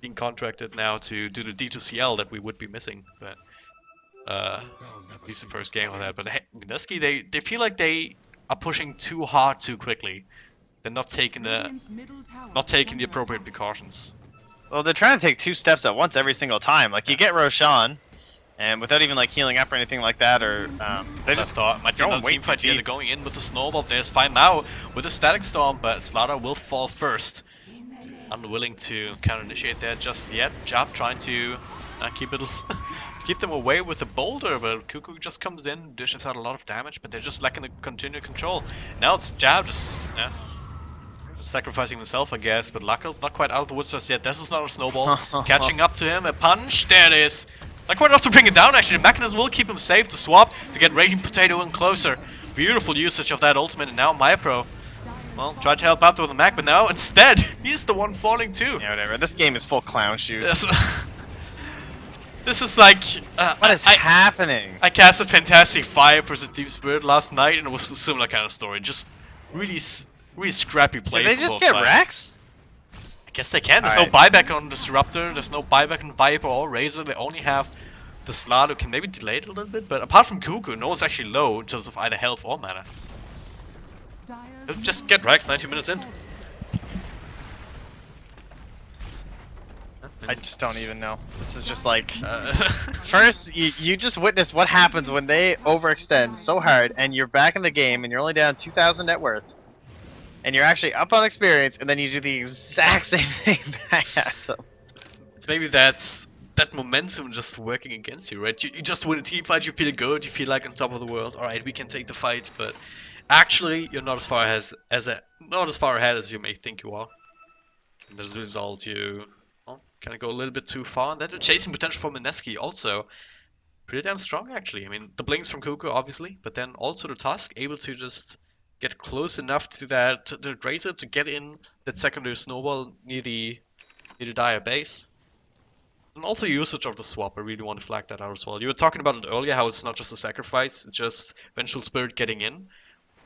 being contracted now to do the D2CL that we would be missing. But at least the first game of that. But Mineski, they feel like they are pushing too hard too quickly. They're not taking the appropriate precautions. Well, they're trying to take 2 steps at once every single time. Like, you get Roshan, and without even like healing up or anything like that, or they just thought might see going another way team fight too here. They're deep. going in with the snowball. There's fine now with the static storm, but Slaughter will fall first. Unwilling to counter initiate there just yet. Jab trying to keep it keep them away with the boulder, but Cuckoo just comes in, dishes out a lot of damage, but they're just lacking the continued control. Now it's Jab just sacrificing himself, I guess, but Lucko's not quite out of the woods just yet. This is not a snowball. Catching up to him, a punch, there it is. Not quite enough to bring it down actually. The mechanism will keep him safe. To swap to get Raging Potato in closer. Beautiful usage of that ultimate, and now MyPro Well, tried to help out with the Mac, but now instead he's the one falling too. Yeah, whatever. This game is full clown shoes. This is like What is happening? I casted Fantastic 5 versus Team Spirit last night, and it was a similar kind of story. Just really scrappy play. Did they from just both get sides. Rex? I guess they can. There's no Alright. buyback on Disruptor. There's no buyback on Viper or Razor. They only have the Slot who can maybe delay it a little bit. But apart from Cuckoo, no one's actually low in terms of either health or mana. They'll just get Rex 90 minutes in. I just don't even know. This is just like... Uh, First, you just witness what happens when they overextend so hard and you're back in the game and you're only down 2,000 net worth. And you're actually up on experience and then you do the exact same thing back at them. it's maybe that momentum just working against you, right? You just win a team fight, you feel good, you feel like on top of the world. Alright, we can take the fight, but actually you're not as far ahead as you may think you are. And as a result, you kind of go a little bit too far. And then the chasing potential from Mineski also pretty damn strong, actually. I mean, the blinks from Cuckoo, obviously, but then also the Tusk able to just get close enough to the Razor to get in that secondary snowball near the Dire base. And also usage of the swap, I really want to flag that out as well. You were talking about it earlier, how it's not just a sacrifice, it's just Vengeful Spirit getting in.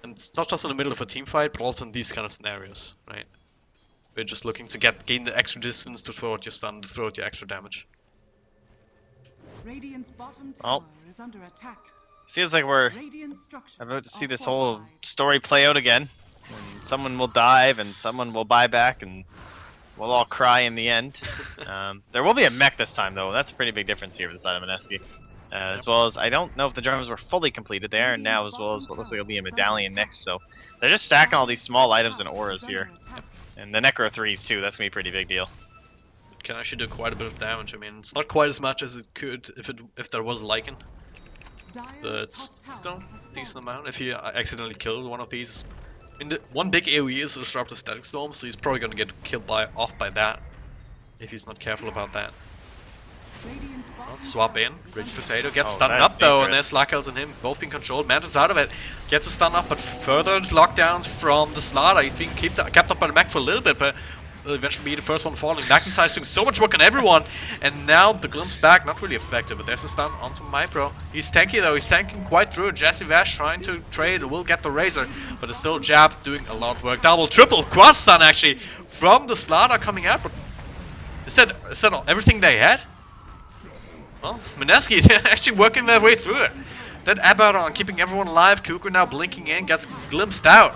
And it's not just in the middle of a team fight, but also in these kind of scenarios, right? We're just looking to gain the extra distance to throw out your stun, to throw out your extra damage. Radiant's bottom tower is under attack. Feels like we're Radiant structures about to see are this whole fortified. story play out again. And someone will dive and someone will buy back and we'll all cry in the end. There will be a mech this time though. That's a pretty big difference here for the side of Mineski. As well as I don't know if the drums were fully completed there, and now as well as what looks like it'll be a medallion next. So they're just stacking all these small items and auras here. And the Necro 3s too, that's gonna be a pretty big deal. It can actually do quite a bit of damage. I mean, it's not quite as much as it could if there was a Lycan, but it's still a decent amount. If you accidentally kill one of these, I mean, the one big AoE is Disruptive Static Storm, so he's probably gonna get killed off by that if he's not careful about that. Well, swap in, Rich Potato gets stunned that's up though, and dangerous. there's Lackels and him both being controlled. Mantis out of it, gets a stun up, but further lockdowns from the Slaughter. He's being kept up by the Mac for a little bit, but will eventually be the first one falling. Magnetized doing so much work on everyone, and now the Glimpse back, not really effective, but there's a stun onto MyPro. He's tanky though, he's tanking quite through. Jesse Vash trying to trade, will get the Razor, but it's still Jab doing a lot of work. Double, triple, quad stun actually from the Slaughter coming out. But is that everything they had? Well, Mineski actually working their way through it. That Abaddon keeping everyone alive. Cuckoo now blinking in, gets glimpsed out.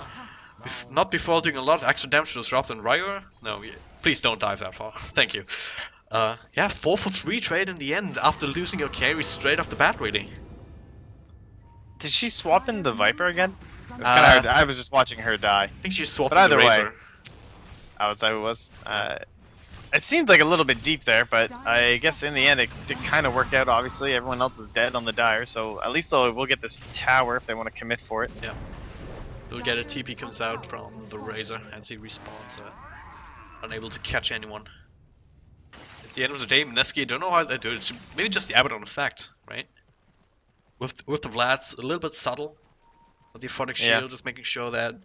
Not before doing a lot of extra damage to Disrupt and Ryer. No, please don't dive that far. Thank you. Yeah, 4 for 3 trade in the end after losing your carry straight off the bat, really. Did she swap in the Viper again? It was kinda hard. I was just watching her die. I think she swapped But the either way, Razor. I was. It seemed like a little bit deep there, but I guess in the end it did kind of work out. Obviously, everyone else is dead on the Dire, so at least we'll get this tower if they want to commit for it. Yeah. They'll get a TP comes out from the Razor as he respawns, unable to catch anyone. At the end of the day, Mineski, I don't know how they do it. Maybe just the Abaddon effect, right? With the Vlads, a little bit subtle. With the Aphotic Shield, just making sure that...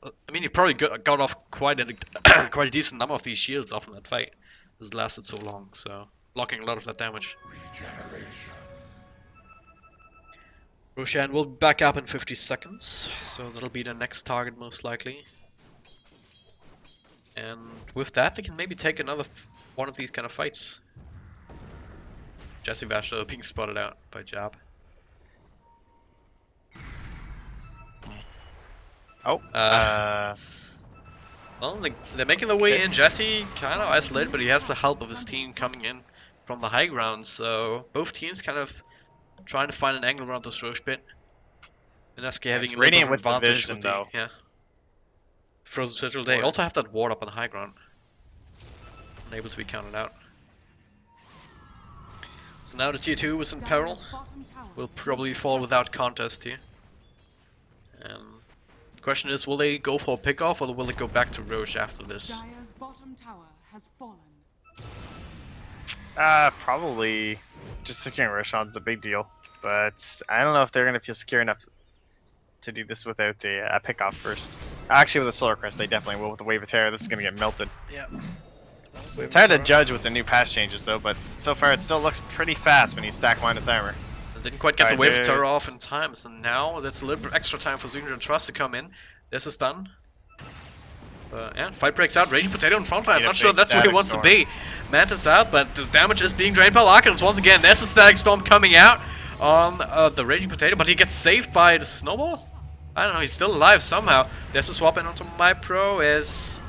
I mean, he probably got off quite a decent number of these shields off in that fight. This lasted so long, so blocking a lot of that damage. Roshan will back up in 50 seconds, so that'll be the next target most likely. And with that, they can maybe take another one of these kind of fights. Jesse Vash being spotted out by Jab. Oh. Well, they're making their way in. Jesse kind of isolated, but he has the help of his team coming in from the high ground. So both teams kind of trying to find an angle around this Roche pit. Mineski having a little bit Radiant of with the advantage vision, with the, though. yeah. Frozen Sigil. They also have that ward up on the high ground. Unable to be counted out. So now the tier 2 is in peril. Will probably fall without contest here. And the question is, will they go for a pick-off or will they go back to Roche after this? Dire's bottom tower has fallen. Probably just securing Roshan's a big deal, but I don't know if they're gonna feel secure enough to do this without a pick-off first. Actually, with a Solar Crest, they definitely will. With the Wave of Terror, this is going to get melted. Yeah. It's hard to judge with the new pass changes, though, but so far it still looks pretty fast when you stack minus armor. Didn't quite get the Alright, wave of terror there's- off in time, so now that's a little bit extra time for Signature.Trust to come in. This is done. Yeah, fight breaks out. Raging Potato in front line. Need a Not sure big that's where he static wants storm. to be. Mantis out, but the damage is being drained by Larkins once again. There's a Static Storm coming out on the Raging Potato, but he gets saved by the Snowball? I don't know, he's still alive somehow. There's a swap in onto my pro is...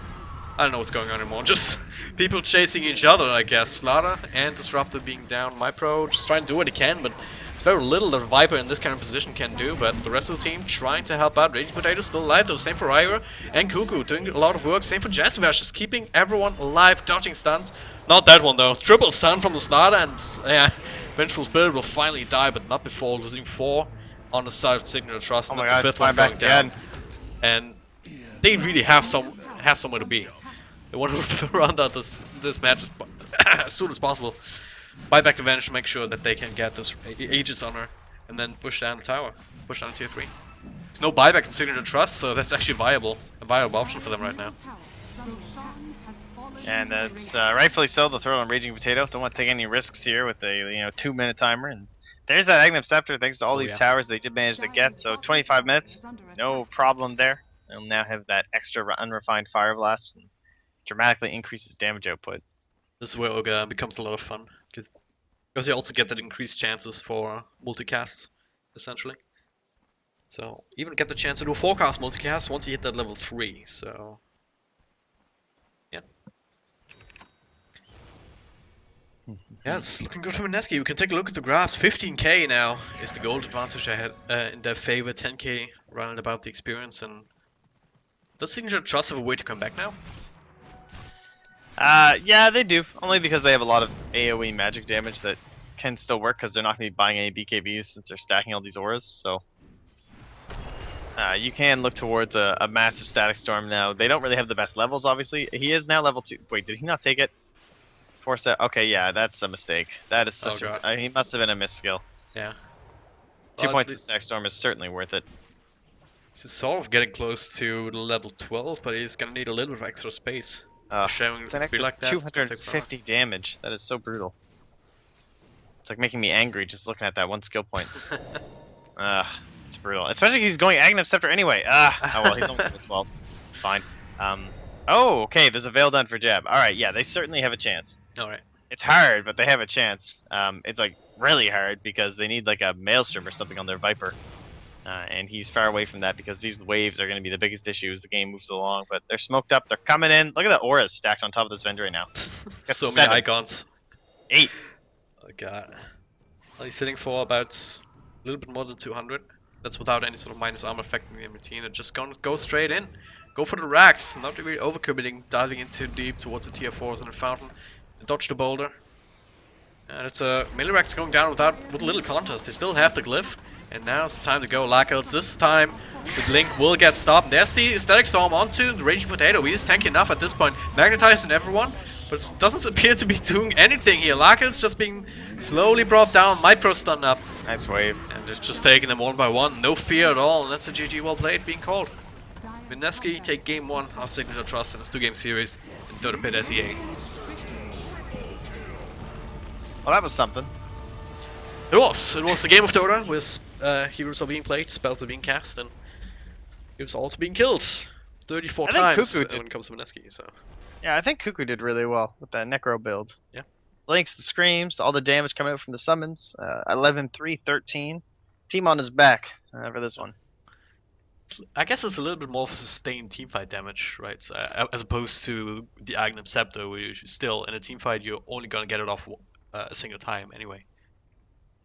I don't know what's going on anymore. Just people chasing each other, I guess. Slaughter and Disruptor being down. My pro just trying to do what he can, but it's very little that Viper in this kind of position can do. But the rest of the team trying to help out. Raging Potato still alive though. Same for Ira and Cuckoo doing a lot of work. Same for Jazzyvash, just keeping everyone alive, dodging stuns. Not that one though. Triple stun from the Slaughter, and yeah, Vengeful Spirit will finally die, but not before losing 4 on the side of Signature.Trust. Oh And my that's god, the 5th flying one back going down. again. And they really have somewhere to be. They want to round out this match as soon as possible. Buy back the Vanish to make sure that they can get this Aegis on her, and then push down the tower, push down to tier 3. There's no buyback in Signature.Trust, so that's actually a viable option for them right now. And that's rightfully so. They'll throw it on Raging Potato. Don't want to take any risks here with a 2-minute timer. And there's that Aghanim Scepter thanks to all these towers they did manage to get. So 25 minutes, no problem there. They'll now have that extra unrefined Fire Blast and dramatically increases damage output. This is where Ogre becomes a lot of fun, because you also get that increased chances for multicasts, essentially. So even get the chance to do a 4-cast multicast once you hit that level 3. So yeah. Yeah, it's looking good for Mineski. We can take a look at the graphs. 15k now is the gold advantage ahead in their favor. 10k round about the experience. And does Signature.Trust have a way to come back now? Yeah, they do. Only because they have a lot of AoE magic damage that can still work because they're not going to be buying any BKBs since they're stacking all these auras. So you can look towards a massive Static Storm now. They don't really have the best levels, obviously. He is now level 2. Wait, did he not take it? Force that. Okay, yeah, that's a mistake. That is such he must have been a miss skill. Yeah. 2 Well, points to Static Storm is certainly worth it. He's sort of getting close to the level 12, but he's gonna need a little bit of extra space. Showing It's an to be extra like that, it's gonna take forever. 250 damage. That is so brutal. It's like making me angry just looking at that one skill point. It's brutal. Especially because he's going Aghanim Scepter anyway. Oh well, he's only level 12. It's fine. Oh, okay, there's a Veil done for Jab. Alright, yeah, they certainly have a chance. Alright. It's hard, but they have a chance. It's like really hard because they need like a Maelstrom or something on their Viper. And he's far away from that because these waves are going to be the biggest issue as the game moves along. But they're smoked up. They're coming in. Look at the auras stacked on top of this vendor right now. So many 7. icons. 8. Oh god. Well, he's sitting for about a little bit more than 200. That's without any sort of minus armor affecting the routine. They're just gonna go straight in. Go for the racks. Not really overcommitting. Diving in too deep towards the tier 4s and the fountain. And dodge the boulder. And it's a melee rack going down with a little contest. They still have the glyph. And now it's time to go. Lackels this time with Link will get stopped. There's the Static Storm onto the Raging Potato. He is tanky enough at this point. Magnetizing everyone, but it doesn't appear to be doing anything here. Lackels just being slowly brought down. Micro stun up. Nice wave. And it's just taking them one by one. No fear at all. And that's a GG well played being called. Mineski take game 1 of Signature.Trust in this 2-game series in DotaPit SEA. Well, that was something. It was a game of Dota with heroes are being played, spells are being cast, and heroes are also being killed 34 I think times Cuckoo when it comes to Mineski. So Yeah, I think Cuckoo did really well with that Necro build. Yeah. Blinks, the screams, all the damage coming out from the summons. 11, 3, 13. Team on his back for this one. I guess it's a little bit more of a sustained teamfight damage, right? So, as opposed to the Aghanim Scepter, where you still in a teamfight you're only gonna get it off a single time anyway.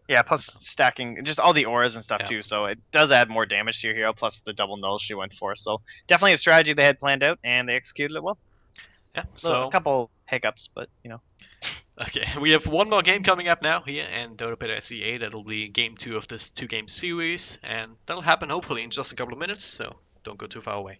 Yeah, plus stacking, just all the auras and stuff Yeah. too, so it does add more damage to your hero, plus the double null she went for. So definitely a strategy they had planned out, and they executed it well. Yeah. So a couple hiccups, but you know. Okay, we have one more game coming up now here in DotaPit SEA. That'll be game 2 of this 2-game series, and that'll happen hopefully in just a couple of minutes, so don't go too far away.